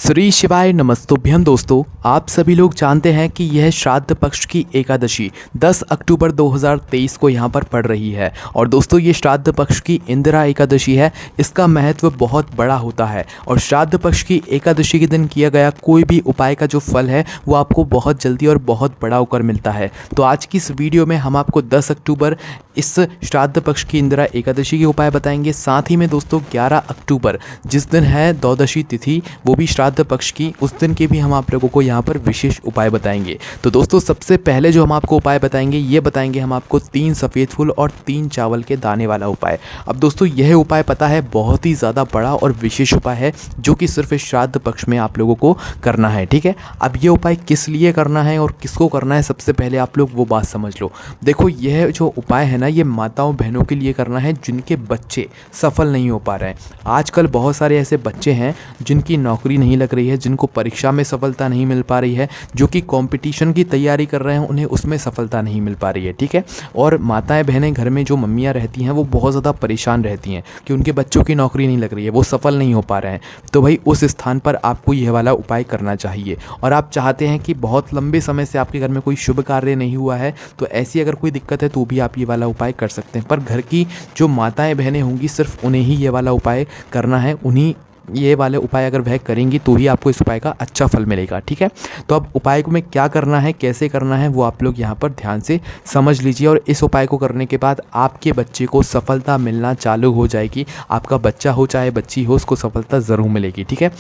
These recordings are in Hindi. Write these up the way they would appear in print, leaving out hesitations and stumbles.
श्री शिवाय नमस्तुभ्यम। दोस्तों, आप सभी लोग जानते हैं कि यह श्राद्ध पक्ष की एकादशी 10 अक्टूबर 2023 को यहाँ पर पड़ रही है। और दोस्तों, ये श्राद्ध पक्ष की इंदिरा एकादशी है। इसका महत्व बहुत बड़ा होता है और श्राद्ध पक्ष की एकादशी के दिन किया गया कोई भी उपाय का जो फल है वो आपको बहुत जल्दी और बहुत बड़ा होकर मिलता है। तो आज की इस वीडियो में हम आपको 10 अक्टूबर इस श्राद्ध पक्ष की इंदिरा एकादशी के उपाय बताएंगे। साथ ही में दोस्तों 11 अक्टूबर जिस दिन है द्वादशी तिथि, वो भी श्राद्ध पक्ष की, उस दिन के भी हम आप लोगों को यहाँ पर विशेष उपाय बताएंगे। तो दोस्तों, सबसे पहले जो हम आपको उपाय बताएंगे, ये बताएंगे हम आपको 3 सफ़ेद फूल और 3 चावल के दाने वाला उपाय। अब दोस्तों, यह उपाय पता है बहुत ही ज़्यादा बड़ा और विशेष उपाय है जो कि सिर्फ इस श्राद्ध पक्ष में आप लोगों को करना है। ठीक है, अब ये उपाय किस लिए करना है और किसको करना है, सबसे पहले आप लोग वो बात समझ लो। देखो, यह जो उपाय है ना, ये माताओं बहनों के लिए करना है जिनके बच्चे सफल नहीं हो पा रहे हैं। आजकल बहुत सारे ऐसे बच्चे हैं जिनकी नौकरी नहीं लग रही है, जिनको परीक्षा में सफलता नहीं मिल पा रही है, जो कि कंपटीशन की तैयारी कर रहे हैं, उन्हें उसमें सफलता नहीं मिल पा रही है। ठीक है, और माताएं बहनें घर में जो मम्मियाँ रहती हैं वो बहुत ज़्यादा परेशान रहती हैं कि उनके बच्चों की नौकरी नहीं लग रही है, वो सफल नहीं हो पा रहे हैं। तो भाई उस स्थान पर आपको यह वाला उपाय करना चाहिए। और आप चाहते हैं कि बहुत लंबे समय से आपके घर में कोई शुभ कार्य नहीं हुआ है, तो ऐसी अगर कोई दिक्कत है तो भी आप ये वाला उपाय कर सकते हैं। पर घर की जो माताएं बहनें होंगी, सिर्फ उन्हें ही ये वाला उपाय करना है। उन्हीं ये वाले उपाय अगर वह करेंगी तो ही आपको इस उपाय का अच्छा फल मिलेगा। ठीक है, तो अब उपाय को में क्या करना है, कैसे करना है, वो आप लोग यहाँ पर ध्यान से समझ लीजिए। और इस उपाय को करने के बाद आपके बच्चे को सफलता मिलना चालू हो जाएगी। आपका बच्चा हो चाहे बच्ची हो, उसको सफलता ज़रूर मिलेगी। ठीक है,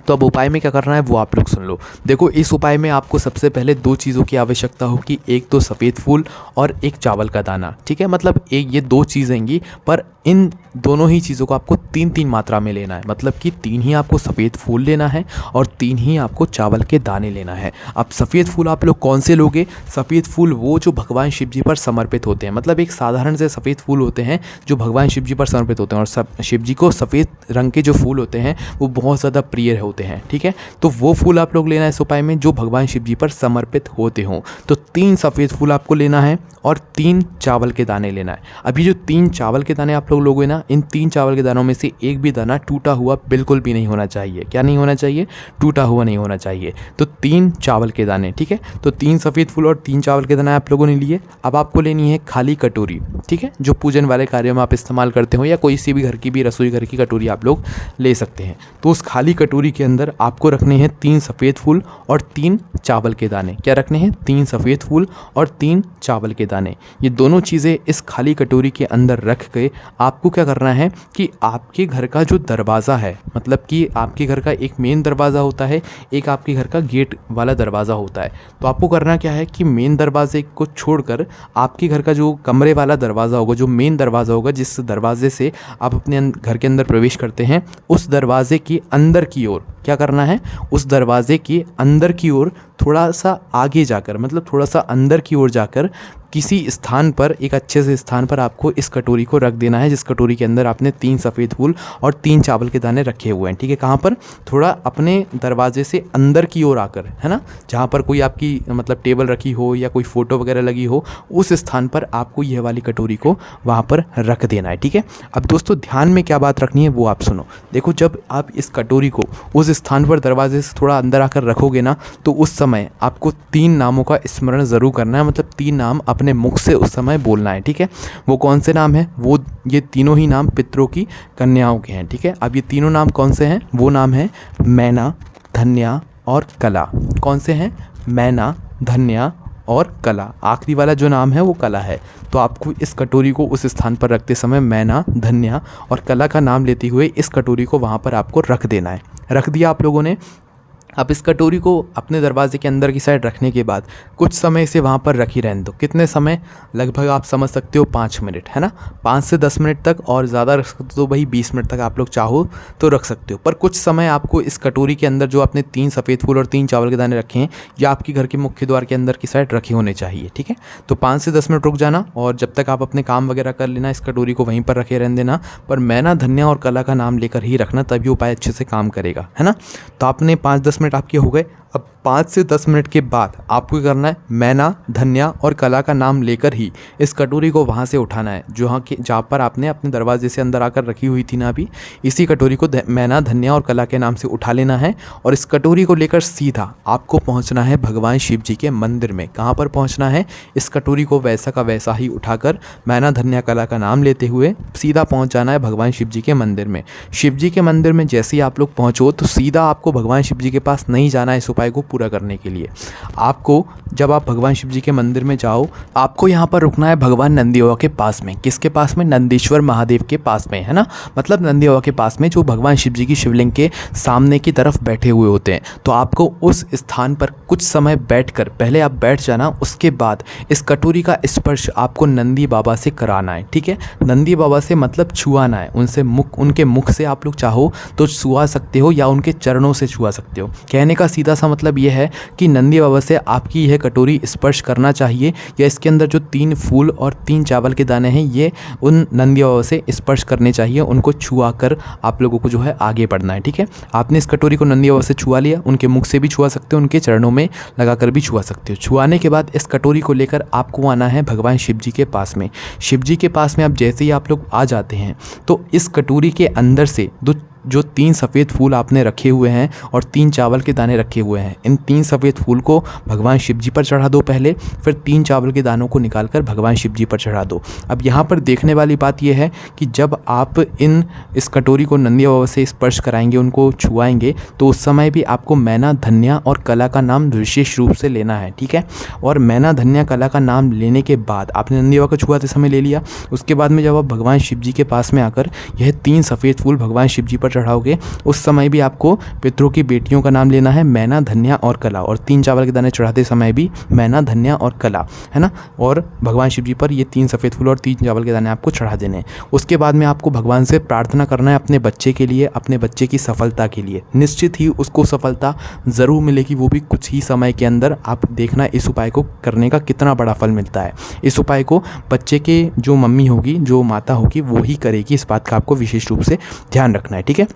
तो अब उपाय में क्या करना है वो आप लोग सुन लो। देखो, इस उपाय में आपको सबसे पहले 2 चीज़ों की आवश्यकता होगी, एक तो सफ़ेद फूल और एक चावल का दाना। ठीक है, मतलब एक ये 2 चीज़ें होंगी, पर इन दोनों ही चीज़ों को आपको 3-3 मात्रा में लेना है। मतलब कि 3 ही आपको सफ़ेद फूल लेना है और 3 ही आपको चावल के दाने लेना है। अब सफ़ेद फूल आप लोग कौन से लोगे? सफ़ेद फूल वो जो भगवान शिव जी पर समर्पित होते हैं। मतलब एक साधारण से सफ़ेद फूल होते हैं जो भगवान शिव जी पर समर्पित होते हैं, और शिव जी को सफ़ेद रंग के जो फूल होते हैं वो बहुत ज़्यादा प्रिय होते हैं। ठीक है, तो वो फूल आप लोग लेना है इस उपाय में जो भगवान शिव जी पर समर्पित होते हों। तो 3 सफ़ेद फूल आपको लेना है और 3 चावल के दाने लेना है। अभी जो 3 चावल के दाने आप लोग लोगे ना, इन 3 चावल के दानों में से एक भी दाना टूटा हुआ बिल्कुल भी नहीं होना चाहिए। क्या नहीं होना चाहिए? टूटा हुआ नहीं होना चाहिए। तो 3 चावल के दाने। ठीक है, तो 3 सफ़ेद फूल और 3 चावल के दाने आप लोगों ने लिए। अब आपको लेनी है खाली कटोरी। ठीक है, जो पूजन वाले कार्यों में आप इस्तेमाल करते हो, या कोई सी भी घर की भी रसोई घर की कटोरी आप लोग ले सकते हैं। तो उस खाली कटोरी के अंदर आपको रखने हैं 3 सफ़ेद फूल और 3 चावल के दाने। क्या रखने हैं? 3 सफ़ेद फूल और 3 चावल के दाने। ये दोनों चीज़ें इस खाली कटोरी के अंदर रख के आपको क्या करना है कि आपके घर का जो दरवाज़ा है, मतलब कि आपके घर का एक मेन दरवाज़ा होता है, एक आपके घर का गेट वाला दरवाज़ा होता है। तो आपको करना क्या है कि मेन दरवाजे को छोड़कर आपके घर का जो कमरे वाला दरवाज़ा होगा, जो मेन दरवाज़ा होगा, जिस दरवाजे से आप अपने घर के अंदर प्रवेश करते हैं, उस दरवाजे की अंदर की ओर क्या करना है, उस दरवाजे के अंदर की ओर थोड़ा सा आगे जाकर, मतलब थोड़ा सा अंदर की ओर जाकर किसी स्थान पर, एक अच्छे से स्थान पर आपको इस कटोरी को रख देना है, जिस कटोरी के अंदर आपने 3 सफ़ेद फूल और 3 चावल के दाने रखे हुए हैं। ठीक है, कहाँ पर? थोड़ा अपने दरवाजे से अंदर की ओर आकर, है ना, जहाँ पर कोई आपकी मतलब टेबल रखी हो या कोई फ़ोटो वगैरह लगी हो, उस स्थान पर आपको यह वाली कटोरी को वहाँ पर रख देना है। ठीक है, अब दोस्तों ध्यान में क्या बात रखनी है वो आप सुनो। देखो, जब आप इस कटोरी को उस स्थान पर दरवाजे से थोड़ा अंदर आकर रखोगे ना, तो उस समय आपको 3 नामों का स्मरण ज़रूर करना है। मतलब 3 नाम अपने मुख से उस समय बोलना है। ठीक है, वो कौन से नाम हैं? वो ये तीनों ही नाम पितरों की कन्याओं के हैं। ठीक है, अब ये तीनों नाम कौन से हैं? वो नाम है मैना, धन्या और कला। कौन से हैं? मैना, धन्या और कला। आखिरी वाला जो नाम है वो कला है। तो आपको इस कटोरी को उस स्थान पर रखते समय मैना, धन्या और कला का नाम लेते हुए इस कटोरी को वहाँ पर आपको रख देना है। रख दिया आप लोगों ने। अब इस कटोरी को अपने दरवाजे के अंदर की साइड रखने के बाद कुछ समय से वहाँ पर रखी रहने दो। कितने समय? लगभग आप समझ सकते हो 5 मिनट, है ना, 5 से 10 मिनट तक, और ज़्यादा रख सकते हो तो भाई 20 मिनट तक आप लोग चाहो तो रख सकते हो। पर कुछ समय आपको इस कटोरी के अंदर जो आपने 3 सफ़ेद फूल और 3 चावल के दाने रखे हैं, या आपके घर के मुख्य द्वार के अंदर की साइड रखे होने चाहिए। ठीक है, तो 5 से 10 मिनट रुक जाना, और जब तक आप अपने काम वगैरह कर लेना, इस कटोरी को वहीं पर रखे रहने देना। पर मैना, धन्या और कला का नाम लेकर ही रखना, तभी उपाय अच्छे से काम करेगा, है ना। तो आपने 5-10 मिनट आपके हो गए। अब 5 से 10 मिनट के बाद आपको क्या करना है, मैना, धनिया और कला का नाम लेकर ही इस कटोरी को वहाँ से उठाना है, जहाँ पर आपने अपने दरवाजे से अंदर आकर रखी हुई थी ना अभी, इसी कटोरी को मैना, धनिया और कला के नाम से उठा लेना है। और इस कटोरी को लेकर सीधा आपको पहुँचना है भगवान शिव जी के मंदिर में। कहाँ पर पहुँचना है, इस कटोरी को वैसा का वैसा ही उठाकर मैना, धनिया, कला का नाम लेते हुए सीधा पहुँच जाना है भगवान शिव जी के मंदिर में। शिव जी के मंदिर में जैसे ही आप लोग पहुँचो तो सीधा आपको भगवान शिव जी के पास नहीं जाना है इस उपाय को पूरा करने के लिए। आपको जब आप भगवान शिव जी के मंदिर में जाओ, आपको यहाँ पर रुकना है भगवान नंदी बाबा के पास में। किसके पास में, नंदीश्वर महादेव के पास में, है ना, मतलब नंदी बाबा के पास में, जो भगवान शिव जी की शिवलिंग के सामने की तरफ बैठे हुए होते हैं। तो आपको उस स्थान पर कुछ समय बैठकर पहले आप बैठ जाना, उसके बाद इस कटोरी का स्पर्श आपको नंदी बाबा से कराना है। ठीक है, नंदी बाबा से मतलब छुआना है, उनके मुख से आप लोग चाहो तो छुआ सकते हो या उनके चरणों से छुआ सकते हो। कहने का सीधा सा मतलब यह है कि नंदी बाबा से आपकी यह कटोरी स्पर्श करना चाहिए, या इसके अंदर जो 3 फूल और 3 चावल के दाने हैं ये उन नंदी बाबा से स्पर्श करने चाहिए, उनको छुआ कर आप लोगों को जो है आगे बढ़ना है। ठीक है, आपने इस कटोरी को नंदी बाबा से छुआ लिया, उनके मुख से भी छुआ सकते हो, उनके चरणों में लगाकर भी छुआ सकते हो। छुआने के बाद इस कटोरी को लेकर आपको आना है भगवान शिव जी के पास में। शिव जी के पास में अब जैसे ही आप लोग आ जाते हैं तो इस कटोरी के अंदर से जो 3 सफ़ेद फूल आपने रखे हुए हैं और 3 चावल के दाने रखे हुए हैं, इन 3 सफ़ेद फूल को भगवान शिव जी पर चढ़ा दो पहले, फिर 3 चावल के दानों को निकालकर भगवान शिव जी पर चढ़ा दो। अब यहाँ पर देखने वाली बात यह है कि जब आप इस कटोरी को नंदी बाबा से स्पर्श कराएंगे, उनको छुआएंगे, तो उस समय भी आपको मैना, धनिया और कला का नाम विशेष रूप से लेना है। ठीक है, और मैना, धनिया, कला का नाम लेने के बाद आपने नंदी बाबा को छुआते समय ले लिया, उसके बाद में जब आप भगवान शिव जी के पास में आकर यह 3 सफ़ेद फूल भगवान शिव जी पर चढ़ाओगे, उस समय भी आपको पितरों की बेटियों का नाम लेना है, मैना, धनिया और कला, और 3 चावल के दाने चढ़ाते समय भी मैना, धनिया और कला, है ना, और भगवान शिव जी पर ये 3 सफ़ेद फूल और 3 चावल के दाने आपको चढ़ा देने। उसके बाद में आपको भगवान से प्रार्थना करना है अपने बच्चे के लिए, अपने बच्चे की सफलता के लिए। निश्चित ही उसको सफलता ज़रूर मिलेगी, वो भी कुछ ही समय के अंदर। आप देखना इस उपाय को करने का कितना बड़ा फल मिलता है। इस उपाय को बच्चे के जो मम्मी होगी, जो माता होगी, वो ही करेगी, इस बात का आपको विशेष रूप से ध्यान रखना है। ठीक है,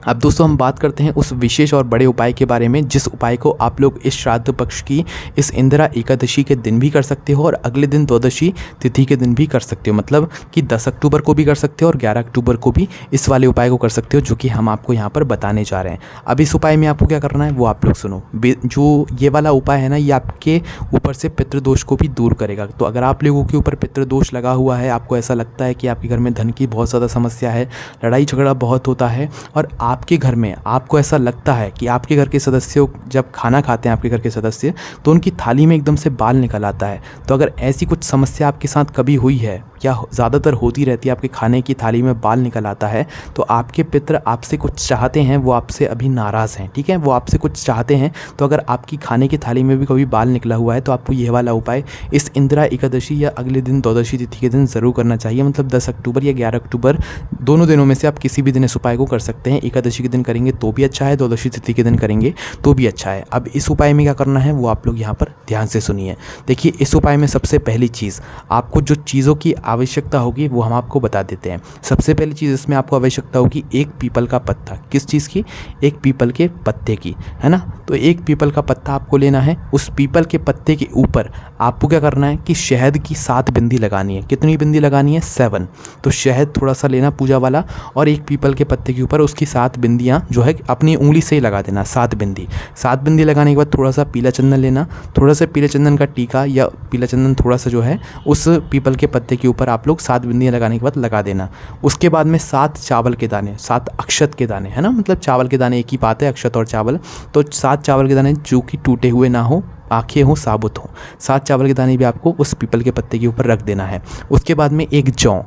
अब दोस्तों हम बात करते हैं उस विशेष और बड़े उपाय के बारे में, जिस उपाय को आप लोग इस श्राद्ध पक्ष की इस इंदिरा एकादशी के दिन भी कर सकते हो और अगले दिन द्वादशी तिथि के दिन भी कर सकते हो। मतलब कि 10 अक्टूबर को भी कर सकते हो और 11 अक्टूबर को भी इस वाले उपाय को कर सकते हो, जो कि हम आपको यहाँ पर बताने जा रहे हैं। अब इस उपाय में आपको क्या करना है वो आप लोग सुनो। जो ये वाला उपाय है ना, ये आपके ऊपर से पितृदोष को भी दूर करेगा। तो अगर आप लोगों के ऊपर पितृदोष लगा हुआ है, आपको ऐसा लगता है कि आपके घर में धन की बहुत ज़्यादा समस्या है, लड़ाई झगड़ा बहुत होता है, और आपके घर में आपको ऐसा लगता है कि आपके घर के सदस्य जब खाना खाते हैं, आपके घर के सदस्य, तो उनकी थाली में एकदम से बाल निकल आता है। तो अगर ऐसी कुछ समस्या आपके साथ कभी हुई है, या ज़्यादातर होती रहती है, आपके खाने की थाली में बाल निकल आता है, तो आपके पितर आपसे कुछ चाहते हैं, वो आपसे अभी नाराज़ हैं। ठीक है, वो आपसे कुछ चाहते हैं। तो अगर आपकी खाने की थाली में भी कभी बाल निकला हुआ है, तो आपको यह वाला उपाय इस इंदिरा एकादशी या अगले दिन द्वादशी तिथि के दिन ज़रूर करना चाहिए। मतलब 10 अक्टूबर या 11 अक्टूबर, दोनों दिनों में से आप किसी भी दिन इस उपाय को कर सकते हैं। एकादशी के दिन करेंगे तो भी अच्छा है, द्वादशी तिथि के दिन करेंगे तो भी अच्छा है। अब इस उपाय में क्या करना है वो आप लोग यहाँ पर ध्यान से सुनिए। देखिए, इस उपाय में सबसे पहली चीज़, आपको जो चीज़ों की आवश्यकता होगी वो हम आपको बता देते हैं। सबसे पहली चीज़ इसमें आपको आवश्यकता होगी एक पीपल का पत्ता। किस चीज़ की? एक पीपल के पत्ते की, है ना। तो एक पीपल का पत्ता आपको लेना है। उस पीपल के पत्ते के ऊपर आपको क्या करना है कि शहद की 7 बिंदी लगानी है। कितनी बिंदी लगानी है? 7। तो शहद थोड़ा सा लेना पूजा वाला, और एक पीपल के पत्ते के ऊपर उसकी 7 बिंदियाँ जो है अपनी उंगली से ही लगा देना। 7 बिंदी। 7 बिंदी लगाने के बाद थोड़ा सा पीला चंदन लेना, थोड़ा सा पीले चंदन का टीका या पीला चंदन थोड़ा सा जो है उस पीपल के पत्ते के ऊपर आप लोग 7 बिंदियाँ लगाने के बाद लगा देना। उसके बाद में 7 चावल के दाने, 7 अक्षत के दाने, है ना, मतलब चावल के दाने एक ही बात है, अक्षत और चावल। तो 7 चावल के दाने जो कि टूटे हुए ना हो, आँखें हों, साबुत हों, 7 चावल के दाने भी आपको उस पीपल के पत्ते के ऊपर रख देना है। उसके बाद में एक जौ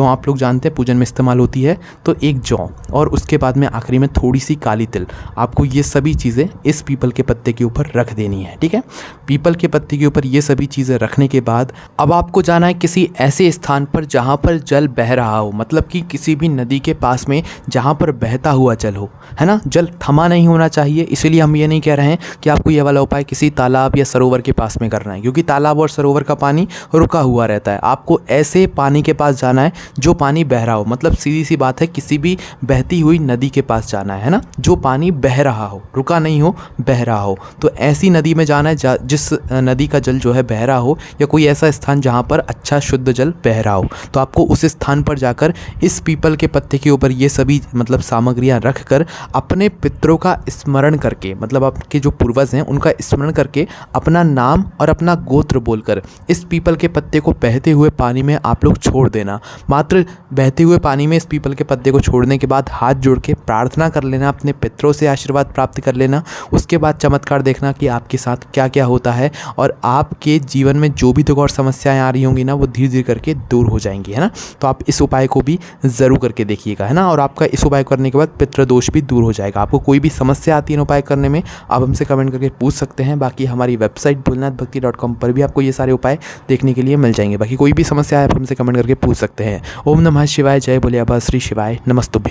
आप लोग जानते हैं पूजन में इस्तेमाल होती है, तो एक जौ, और उसके बाद में आखिरी में थोड़ी सी काली तिल। आपको ये सभी चीज़ें इस पीपल के पत्ते के ऊपर रख देनी है। ठीक है, पीपल के पत्ते के ऊपर ये सभी चीज़ें रखने के बाद अब आपको जाना है किसी ऐसे स्थान पर जहाँ पर जल बह रहा हो, मतलब कि किसी भी नदी के पास में जहाँ पर बहता हुआ जल हो, है ना। जल थमा नहीं होना चाहिए, इसीलिए हम ये नहीं कह रहे हैं कि आपको ये वाला उपाय किसी तालाब तालाब या सरोवर के पास में करना है, क्योंकि तालाब और सरोवर का पानी रुका हुआ रहता है। आपको ऐसे पानी के पास जाना है जो पानी बह रहा हो, मतलब सीधी सी बात है, किसी भी बहती हुई नदी के पास जाना है ना, जो पानी बह रहा हो, रुका नहीं हो, बह रहा हो। तो ऐसी नदी में जाना है जिस नदी का जल जो है बह रहा हो, या कोई ऐसा स्थान जहाँ पर अच्छा शुद्ध जल बह रहा हो। तो आपको उस स्थान पर जाकर इस पीपल के पत्ते के ऊपर ये सभी मतलब सामग्रियाँ रख कर अपने पितरों का स्मरण करके, मतलब आपके जो पूर्वज हैं उनका स्मरण करके अपना नाम और अपना गोत्र बोलकर इस पीपल के पत्ते को बहते हुए पानी में आप लोग छोड़ देना। मात्र बहते हुए पानी में इस पीपल के पत्ते को छोड़ने के बाद हाथ जोड़ के प्रार्थना कर लेना, अपने पितरों से आशीर्वाद प्राप्त कर लेना। उसके बाद चमत्कार देखना कि आपके साथ क्या क्या होता है, और आपके जीवन में जो भी दुख और समस्याएं आ रही होंगी ना, वो धीरे धीरे करके दूर हो जाएंगी, है ना। तो आप इस उपाय को भी ज़रूर करके देखिएगा, है ना। और आपका इस उपाय करने के बाद पितृदोष भी दूर हो जाएगा। आपको कोई भी समस्या आती है उपाय करने में, आप हमसे कमेंट करके पूछ सकते हैं। बाकी हमारी वेबसाइट भोलेनाथभक्ति.com पर भी आपको ये सारे उपाय देखने के लिए मिल जाएंगे। बाकी कोई भी समस्या है आप हमसे कमेंट करके पूछ सकते हैं। ओम नमः शिवाय, जय भोले बाबा, श्री शिवाय, नमस्तुभ्यं।